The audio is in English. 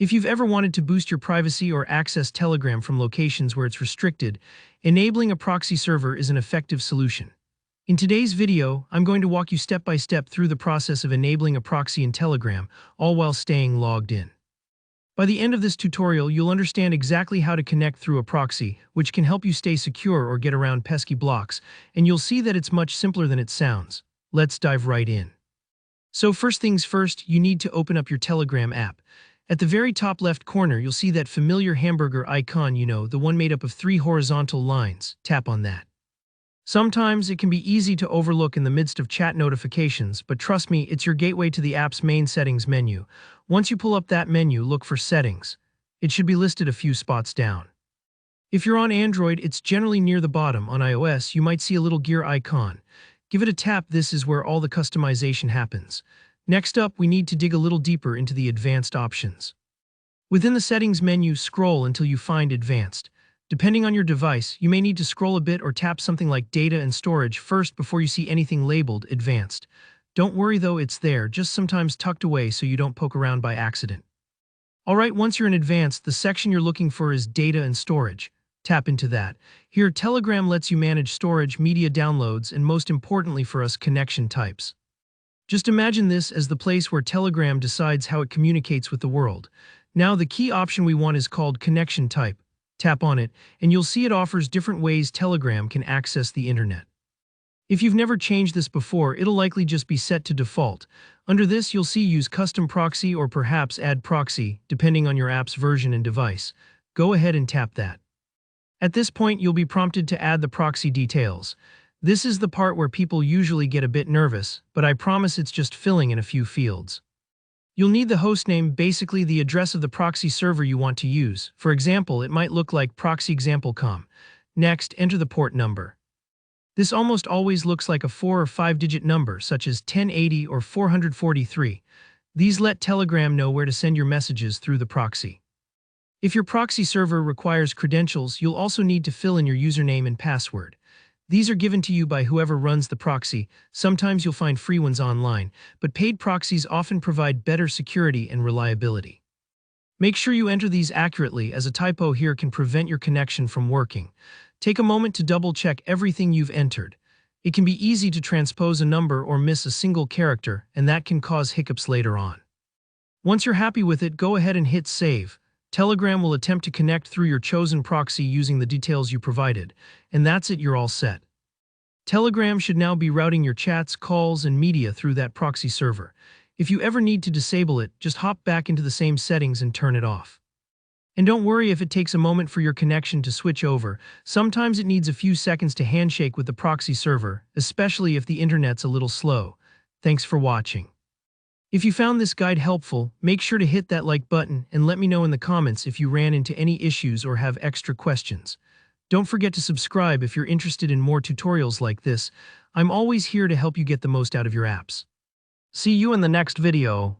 If you've ever wanted to boost your privacy or access Telegram from locations where it's restricted, enabling a proxy server is an effective solution. In today's video, I'm going to walk you step by step through the process of enabling a proxy in Telegram, all while staying logged in. By the end of this tutorial, you'll understand exactly how to connect through a proxy, which can help you stay secure or get around pesky blocks, and you'll see that it's much simpler than it sounds. Let's dive right in. So first things first, you need to open up your Telegram app. At the very top left corner, you'll see that familiar hamburger icon, the one made up of 3 horizontal lines. Tap on that. Sometimes it can be easy to overlook in the midst of chat notifications, but trust me, it's your gateway to the app's main settings menu. Once you pull up that menu, look for Settings. It should be listed a few spots down. If you're on Android, it's generally near the bottom. On iOS, you might see a little gear icon. Give it a tap. This is where all the customization happens. Next up, we need to dig a little deeper into the advanced options. Within the settings menu, scroll until you find Advanced. Depending on your device, you may need to scroll a bit or tap something like Data and Storage first before you see anything labeled Advanced. Don't worry though, it's there, just sometimes tucked away so you don't poke around by accident. Alright, once you're in Advanced, the section you're looking for is Data and Storage. Tap into that. Here, Telegram lets you manage storage, media downloads, and most importantly for us, connection types. Just imagine this as the place where Telegram decides how it communicates with the world. Now, the key option we want is called Connection Type. Tap on it, and you'll see it offers different ways Telegram can access the internet. If you've never changed this before, it'll likely just be set to default. Under this, you'll see Use Custom Proxy or perhaps Add Proxy, depending on your app's version and device. Go ahead and tap that. At this point, you'll be prompted to add the proxy details. This is the part where people usually get a bit nervous, but I promise it's just filling in a few fields. You'll need the hostname, basically the address of the proxy server you want to use. For example, it might look like proxyexample.com. Next, enter the port number. This almost always looks like a 4 or 5-digit number, such as 1080 or 443. These let Telegram know where to send your messages through the proxy. If your proxy server requires credentials, you'll also need to fill in your username and password. These are given to you by whoever runs the proxy. Sometimes you'll find free ones online, but paid proxies often provide better security and reliability. Make sure you enter these accurately, as a typo here can prevent your connection from working. Take a moment to double-check everything you've entered. It can be easy to transpose a number or miss a single character, and that can cause hiccups later on. Once you're happy with it, go ahead and hit Save. Telegram will attempt to connect through your chosen proxy using the details you provided, and that's it, you're all set. Telegram should now be routing your chats, calls, and media through that proxy server. If you ever need to disable it, just hop back into the same settings and turn it off. And don't worry if it takes a moment for your connection to switch over. Sometimes it needs a few seconds to handshake with the proxy server, especially if the internet's a little slow. Thanks for watching. If you found this guide helpful, make sure to hit that like button and let me know in the comments if you ran into any issues or have extra questions. Don't forget to subscribe if you're interested in more tutorials like this. I'm always here to help you get the most out of your apps. See you in the next video.